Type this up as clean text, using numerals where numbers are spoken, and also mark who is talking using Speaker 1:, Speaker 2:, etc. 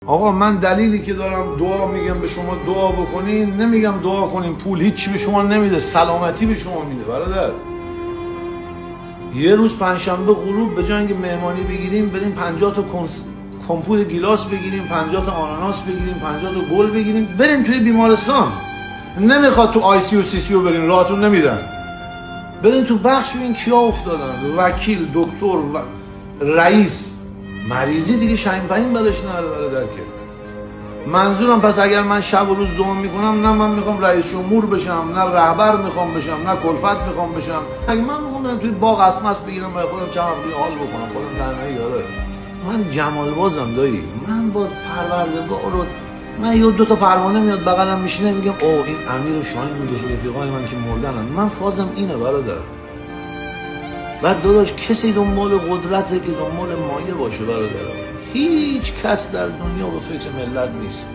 Speaker 1: آقا من دلیلی که دارم دعا میگم به شما دعا بکنین، نمیگم دعا کنین پول هیچی به شما نمیده، سلامتی به شما میده برادر. یه روز پنجشنبه غروب به جای اینکه مهمانی بگیریم بریم 50 تا کمپوت گیلاس بگیریم، 50 تا آناناس بگیریم، 50 تا گل بگیریم، بریم توی بیمارستان. نمیخواد تو آی سی و سی سی او برین، راهتون نمیدن. برین تو بخش ببین کیا افتادن، وکیل، دکتر، رئیس. مریضی دیگه شاین پایین براش نره برادر که. منظورم پس اگر من شب و روز دعا میکنم، نه من میخوام رئیس جمهور بشم، نه رهبر میخوام بشم، نه کلفت میخوام بشم. اگه من میخوام توی باغ اسمس بگیرم و خودم چند هفته حال بکنم، خودم تنهایی داره. من جمال بازم دایی، من با پروردگار رو من یه دو تا پروانه میاد بغلم میشینه میگم او این امیر و شاهین و دو رفیقای من که مردنن. من فازم اینه برادر. بعد داداش کسی دنبال قدرته که دنبال مایه باشه برادر. هیچ کس در دنیا به فکر ملت نیست.